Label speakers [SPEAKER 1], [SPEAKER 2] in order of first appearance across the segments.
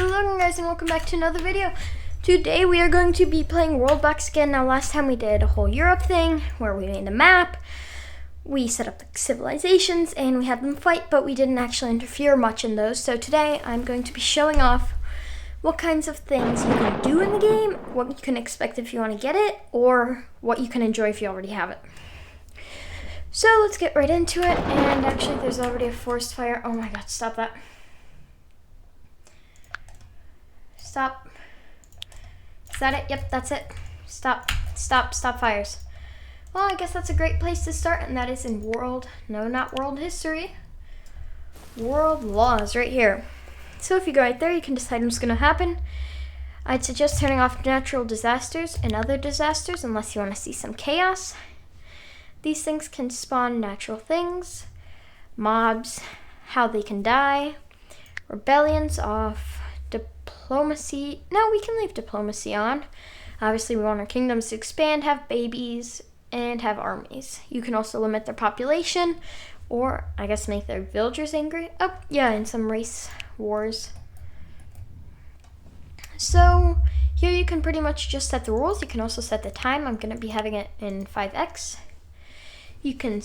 [SPEAKER 1] Hello guys and welcome back to another video. Today we are going to be playing Worldbox again. Now last time we did a whole Europe thing where we made a map, we set up the civilizations and we had them fight, but we didn't actually interfere much in those. So today I'm going to be showing off what kinds of things you can do in the game, what you can expect if you want to get it, or what you can enjoy if you already have it. So let's get right into it. And actually there's already a forest fire. Oh my god, stop that. Stop. Is that it? Yep, that's it. Stop fires. Well, I guess that's a great place to start, and that is in world history. World laws right here. So if you go right there, you can decide what's going to happen. I'd suggest turning off natural disasters and other disasters unless you want to see some chaos. These things can spawn natural things, mobs, how they can die, rebellions off, diplomacy. No, we can leave diplomacy on. Obviously, we want our kingdoms to expand, have babies, and have armies. You can also limit their population, or I guess make their villagers angry. Oh, yeah, and some race wars. So here you can pretty much just set the rules. You can also set the time. I'm going to be having it in 5x. You can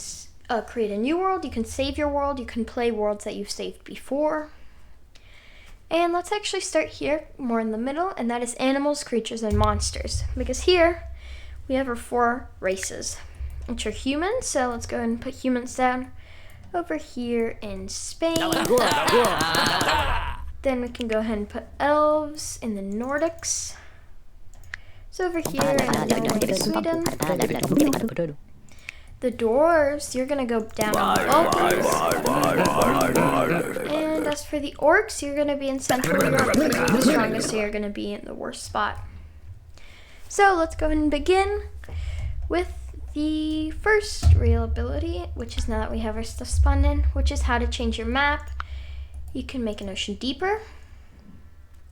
[SPEAKER 1] create a new world. You can save your world. You can play worlds that you've saved before. And let's actually start here, more in the middle, and that is animals, creatures, and monsters. Because here, we have our 4 races, which are humans. So let's go ahead and put humans down over here in Spain. Then we can go ahead and put elves in the Nordics. So over here in Sweden. The dwarves, you're gonna go down in the Balkans. And as for the orcs, you're gonna be in Central Europe because you're the strongest, so you're gonna be in the worst spot. So let's go ahead and begin with the first real ability, which is now that we have our stuff spawned in, which is how to change your map. You can make an ocean deeper.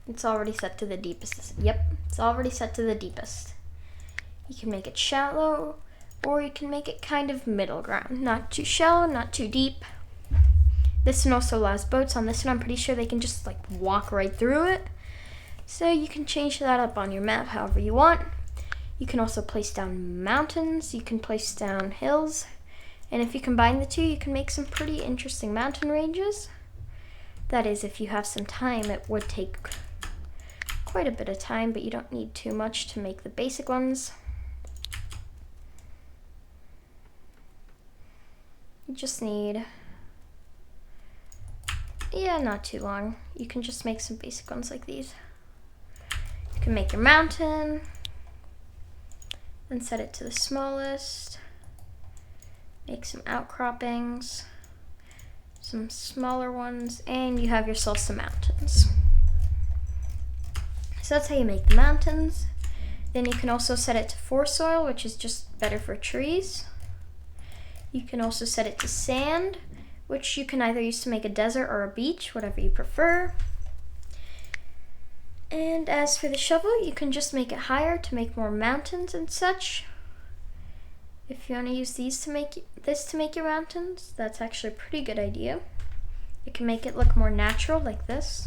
[SPEAKER 1] It's already set to the deepest. Yep, it's already set to the deepest. You can make it shallow, or you can make it kind of middle ground. Not too shallow, not too deep. This one also allows boats. On this one, I'm pretty sure they can just like walk right through it. So you can change that up on your map however you want. You can also place down mountains. You can place down hills. And if you combine the two, you can make some pretty interesting mountain ranges. That is, if you have some time. It would take quite a bit of time, but you don't need too much to make the basic ones. You just need, not too long. You can just make some basic ones like these. You can make your mountain, then set it to the smallest. Make some outcroppings, some smaller ones, and you have yourself some mountains. So that's how you make the mountains. Then you can also set it to forest soil, which is just better for trees. You can also set it to sand, which you can either use to make a desert or a beach, whatever you prefer. And as for the shovel, you can just make it higher to make more mountains and such. If you want to use these to make your mountains, that's actually a pretty good idea. You can make it look more natural like this.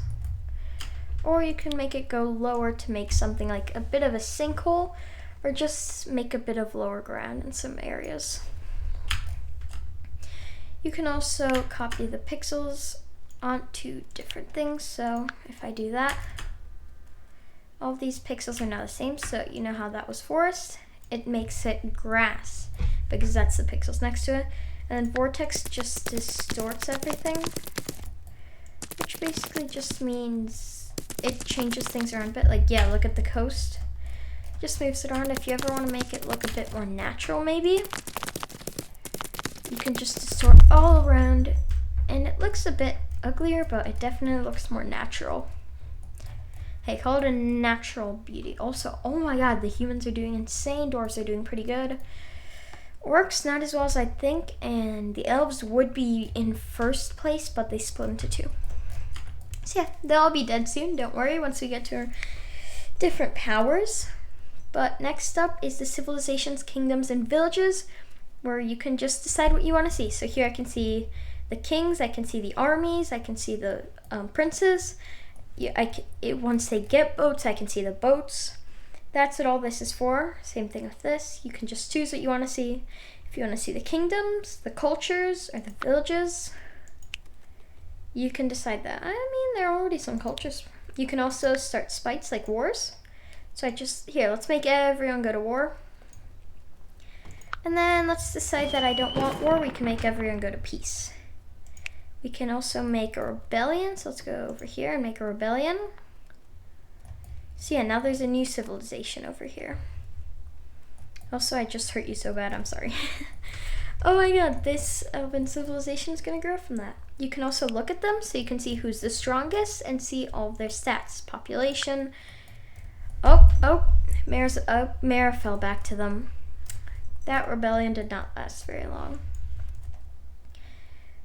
[SPEAKER 1] Or you can make it go lower to make something like a bit of a sinkhole, or just make a bit of lower ground in some areas. You can also copy the pixels onto different things. So if I do that, all of these pixels are now the same. So you know how that was forest? It makes it grass because that's the pixels next to it. And then vortex just distorts everything, which basically just means it changes things around a bit. Like, yeah, look at the coast. Just moves it around. If you ever want to make it look a bit more natural, maybe, you can just distort all around, and it looks a bit uglier, but it definitely looks more natural. Hey, call it a natural beauty. Also, oh my god, the humans are doing insane. Dwarves are doing pretty good. Orcs, not as well as I think, and the elves would be in first place, but they split into 2. So yeah, they'll all be dead soon. Don't worry, once we get to our different powers. But next up is the civilizations, kingdoms, and villages, where you can just decide what you want to see. So here I can see the kings, I can see the armies, I can see the princes, once they get boats, I can see the boats. That's what all this is for. Same thing with this. You can just choose what you want to see. If you want to see the kingdoms, the cultures, or the villages, you can decide that. I mean, there are already some cultures. You can also start spites like wars. So let's make everyone go to war. And then let's decide that I don't want war. We can make everyone go to peace. We can also make a rebellion. So let's go over here and make a rebellion. So yeah, now there's a new civilization over here. Also, I just hurt you so bad, I'm sorry. Oh my god, this open civilization is gonna grow from that. You can also look at them so you can see who's the strongest and see all of their stats. Population. Mayor fell back to them. That rebellion did not last very long.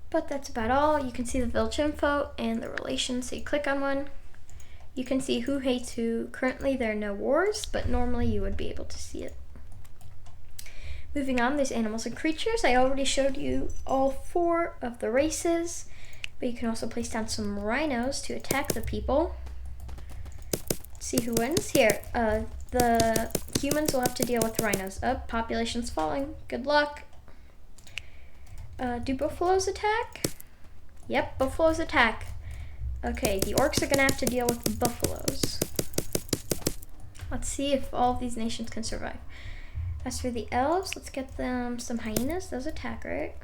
[SPEAKER 1] But that's about all. You can see the village info and the relations, so you click on one. You can see who hates who. Currently there are no wars, but normally you would be able to see it. Moving on, there's animals and creatures. I already showed you all 4 of the races, but you can also place down some rhinos to attack the people. See who wins. Here, the humans will have to deal with rhinos. Population's falling. Good luck. Do buffaloes attack? Yep, buffaloes attack. Okay, the orcs are gonna have to deal with the buffaloes. Let's see if all of these nations can survive. As for the elves, let's get them some hyenas. Those attack, right?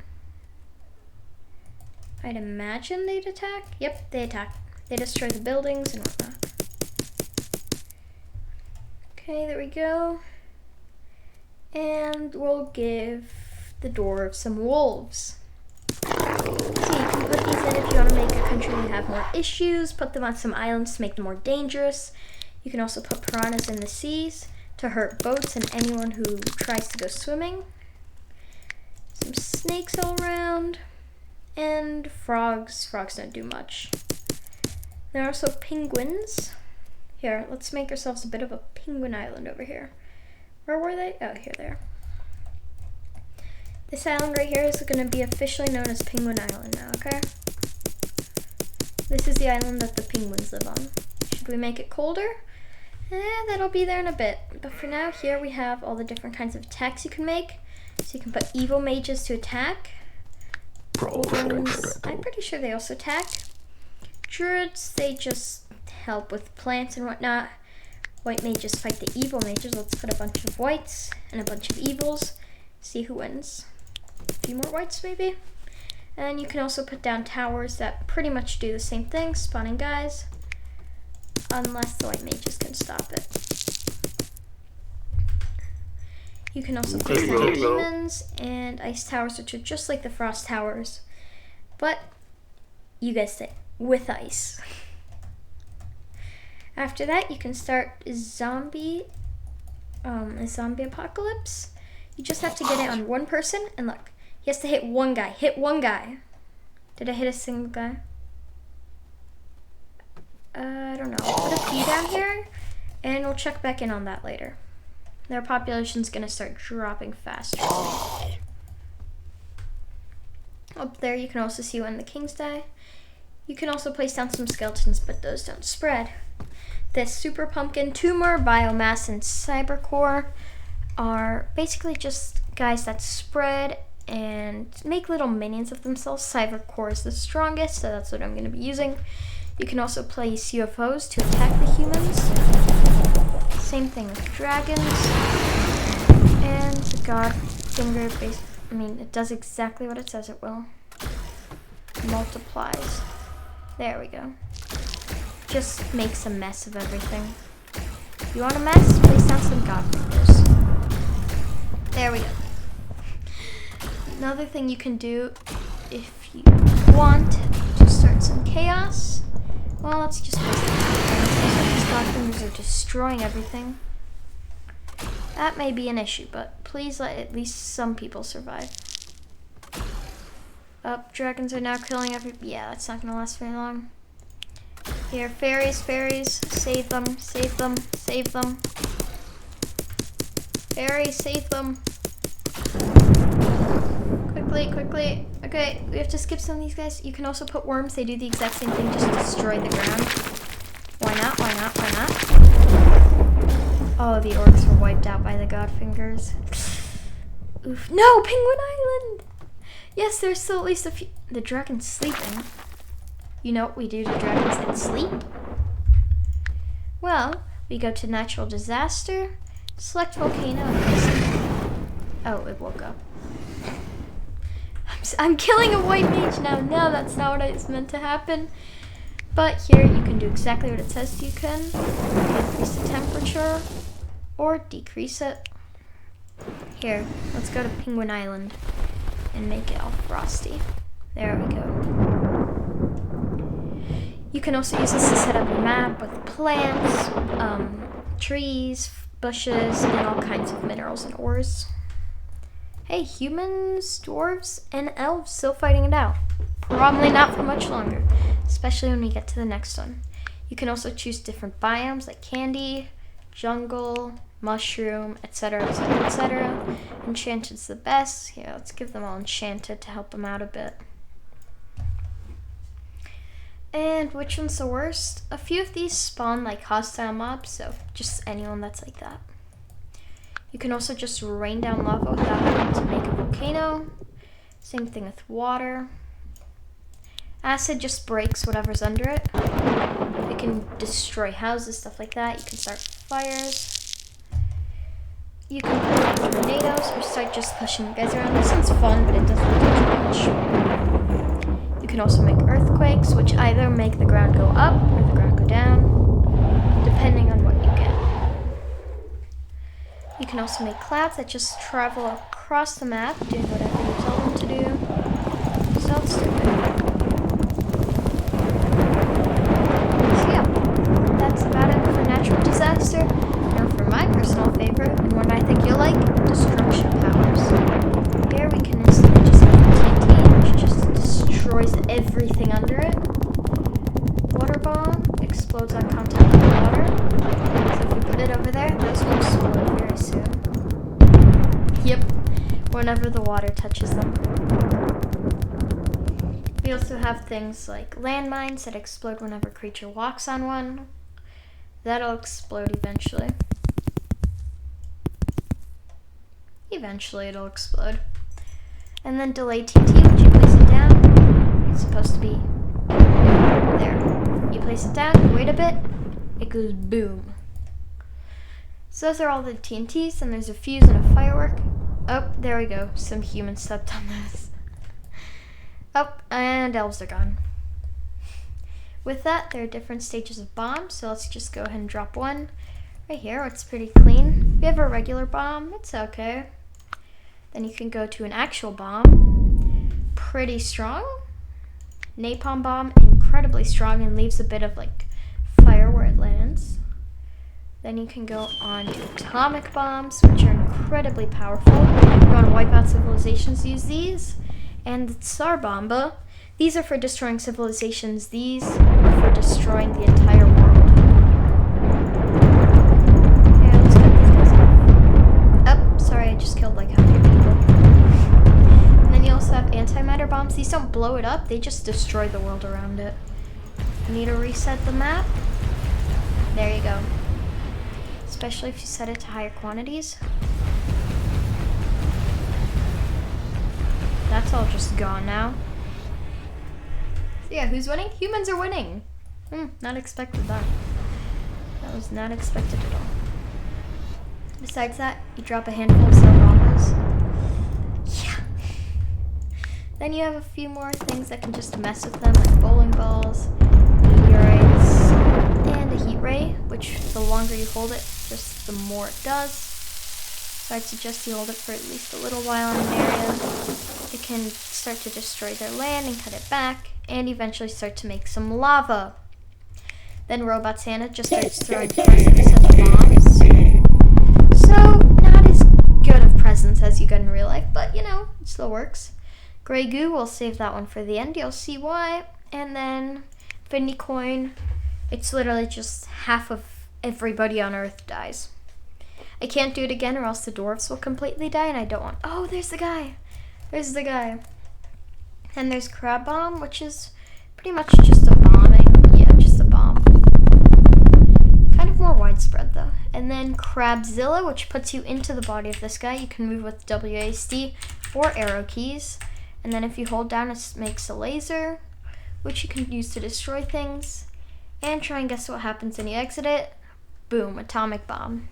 [SPEAKER 1] I'd imagine they'd attack. Yep, they attack. They destroy the buildings and whatnot. Okay, there we go. And we'll give the dwarves some wolves. So you can put these in if you want to make a country that have more issues. Put them on some islands to make them more dangerous. You can also put piranhas in the seas to hurt boats and anyone who tries to go swimming. Some snakes all around. And frogs. Frogs don't do much. There are also penguins. Here, let's make ourselves a bit of a penguin island over here. Where were they? Oh, here they are. This island right here is going to be officially known as Penguin Island now, okay? This is the island that the penguins live on. Should we make it colder? That'll be there in a bit. But for now, here we have all the different kinds of attacks you can make. So you can put evil mages to attack. Goblins, I'm pretty sure they also attack. Druids, they just help with plants and whatnot. White mages fight the evil mages. Let's put a bunch of whites and a bunch of evils. See who wins. A few more whites maybe. And you can also put down towers that pretty much do the same thing, spawning guys. Unless the white mages can stop it. You can also place down demons and ice towers, which are just like the frost towers. But, you guessed it, with ice. After that, you can start a zombie apocalypse. You just have to get it on one person, and look, he has to hit one guy. Hit one guy. Did I hit a single guy? I don't know. I'll put a few down here, and we'll check back in on that later. Their population's gonna start dropping faster. Up there, you can also see when the kings die. You can also place down some skeletons, but those don't spread. This super pumpkin, tumor, biomass, and cybercore are basically just guys that spread and make little minions of themselves. Cybercore is the strongest, so that's what I'm going to be using. You can also place UFOs to attack the humans. Same thing with dragons. And the god finger it does exactly what it says it will. Multiplies. There we go. Just makes a mess of everything. You want a mess? Place down some god fingers. There we go. Another thing you can do if you want to start some chaos. Well, let's just place them. These god fingers are destroying everything. That may be an issue, but please let at least some people survive. Dragons are now killing yeah, that's not gonna last very long. Here, fairies, save them, save them, save them. Fairies, save them. Quickly. Okay, we have to skip some of these guys. You can also put worms. They do the exact same thing, just destroy the ground. not? Why not? Oh, the orcs were wiped out by the Godfingers. Oof. No, Penguin Island! Yes, there's still at least a few. The dragon's sleeping. You know what we do to dragons that sleep? Well, we go to natural disaster, select volcano, and oh, it woke up. I'm killing a white mage now. No, that's not what it's meant to happen. But here you can do exactly what it says you can. Increase the temperature or decrease it. Here, let's go to Penguin Island and make it all frosty. There we go. You can also use this to set up a map with plants, trees, bushes, and all kinds of minerals and ores. Hey, humans, dwarves, and elves still fighting it out. Probably not for much longer, especially when we get to the next one. You can also choose different biomes like candy, jungle, mushroom, etc., etc., etc. Enchanted's the best. Yeah, let's give them all enchanted to help them out a bit. And which one's the worst? A few of these spawn like hostile mobs, so just anyone that's like that. You can also just rain down lava without having to make a volcano. Same thing with water. Acid just breaks whatever's under it. It can destroy houses, stuff like that. You can start fires. You can put tornadoes or start just pushing you guys around. This one's fun, but it doesn't do much. You can also make earthquakes, which either make the ground go up or the ground go down, depending on what you get. You can also make clouds that just travel across the map, doing whatever you tell them to do. So let's do it. So yeah, that's about it for natural disaster. Now for my personal favorite, and one I think you'll like, destruction powers. Here we can instantly just have TNT, which just destroys everything under it. Water bomb explodes on contact with water. So if we put it over there, those will explode very soon. Yep, whenever the water touches them. We also have things like landmines that explode whenever a creature walks on one. That'll explode eventually. Eventually it'll explode. And then delayed TNT, which you place it down, it's supposed to be there. You place it down, wait a bit, it goes boom. So those are all the TNTs, and there's a fuse and a firework. Oh, there we go. Some humans stepped on this. Oh, and elves are gone. With that, there are different stages of bombs, so let's just go ahead and drop one. Right here, it's pretty clean. We have a regular bomb, it's okay. Then you can go to an actual bomb. Pretty strong. Napalm bomb, incredibly strong and leaves a bit of like fire where it lands. Then you can go on to atomic bombs, which are incredibly powerful. If you want to wipe out civilizations, use these. And the Tsar Bomba. These are for destroying civilizations. These are for destroying the entire world. Yeah, let's cut these guys off. Oh, sorry, I just killed like half your people. And then you also have antimatter bombs. These don't blow it up, they just destroy the world around it. You need to reset the map. There you go. Especially if you set it to higher quantities. That's all just gone now. So yeah, who's winning? Humans are winning. Not expected that. That was not expected at all. Besides that, you drop a handful of cell bombers. Yeah. Then you have a few more things that can just mess with them, like bowling balls, meteorites, and a heat ray, which the longer you hold it, just the more it does. So I'd suggest you hold it for at least a little while in an area. It can start to destroy their land and cut it back, and eventually start to make some lava. Then Robot Santa just starts throwing presents as bombs. So, not as good of presents as you get in real life, but you know, it still works. Grey Goo, we'll save that one for the end, you'll see why. And then Infinity Coin, it's literally just half of everybody on Earth dies. I can't do it again or else the dwarves will completely die, and I don't want... Oh, there's the guy! There's the guy. And there's Crab Bomb, which is pretty much just a bombing. Yeah, just a bomb. though. And then Crabzilla, which puts you into the body of this guy. You can move with WASD or arrow keys. And then if you hold down, it makes a laser, which you can use to destroy things. And try and guess what happens when you exit it. Boom, atomic bomb.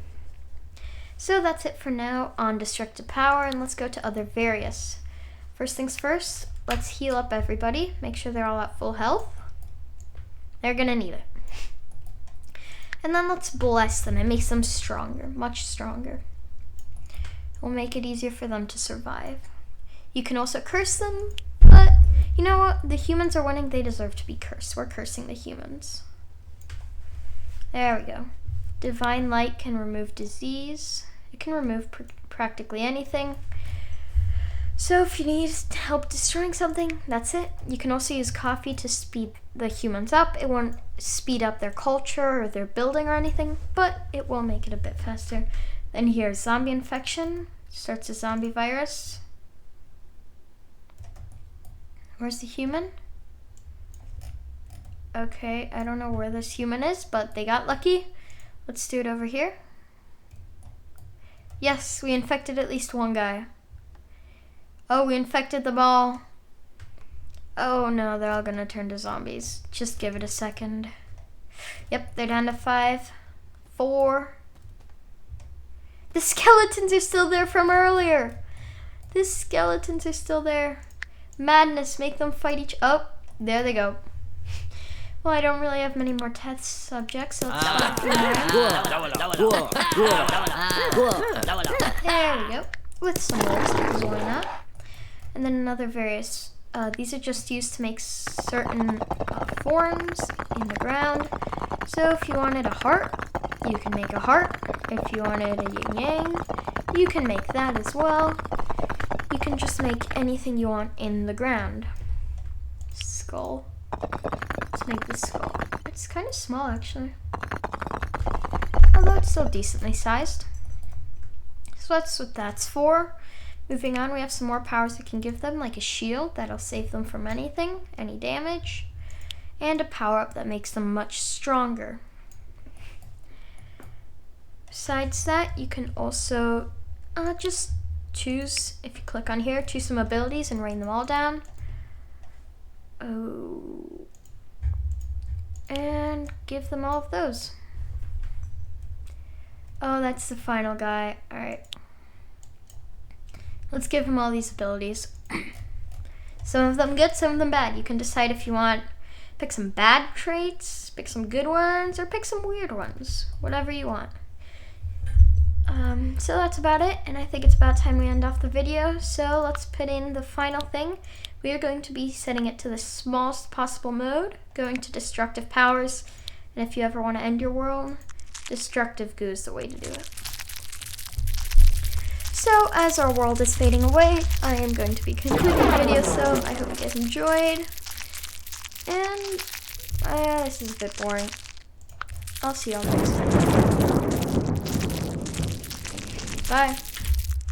[SPEAKER 1] So that's it for now on destructive power, and let's go to other various. First things first, let's heal up everybody. Make sure they're all at full health. They're gonna need it. And then let's bless them. It makes them stronger, much stronger. It will make it easier for them to survive. You can also curse them, but you know what? The humans are winning. They deserve to be cursed. We're cursing the humans. There we go. Divine Light can remove disease. It can remove practically anything. So if you need help destroying something, that's it. You can also use coffee to speed the humans up. It won't speed up their culture or their building or anything, but it will make it a bit faster. Then here's zombie infection. Starts a zombie virus. Where's the human? Okay, I don't know where this human is, but they got lucky. Let's do it over here. Yes, we infected at least one guy. Oh, we infected them all. Oh no, they're all gonna turn to zombies. Just give it a second. Yep, they're down to 5, 4. The skeletons are still there from earlier. The skeletons are still there. Madness, make them fight each. Oh, there they go. Well, I don't really have many more test subjects, so let's start from there. There we go. With some rolls, because why not? And then another various. These are just used to make certain forms in the ground. So if you wanted a heart, you can make a heart. If you wanted a yin-yang, you can make that as well. You can just make anything you want in the ground. Skull. Let's make the skull. It's kind of small, actually. Although it's still decently sized. So that's what that's for. Moving on, we have some more powers we can give them, like a shield that'll save them from anything, any damage, and a power-up that makes them much stronger. Besides that, you can also just choose, if you click on here, choose some abilities and rain them all down. Oh, and give them all of those. Oh, that's the final guy. All right. Let's give him all these abilities. Some of them good, some of them bad. You can decide if you want. Pick some bad traits, pick some good ones, or pick some weird ones. Whatever you want. So that's about it, and I think it's about time we end off the video. So let's put in the final thing. We are going to be setting it to the smallest possible mode, going to destructive powers, and if you ever want to end your world, destructive goo is the way to do it. So as our world is fading away, I am going to be concluding the video, so I hope you guys enjoyed. And this is a bit boring. I'll see y'all next time. Bye.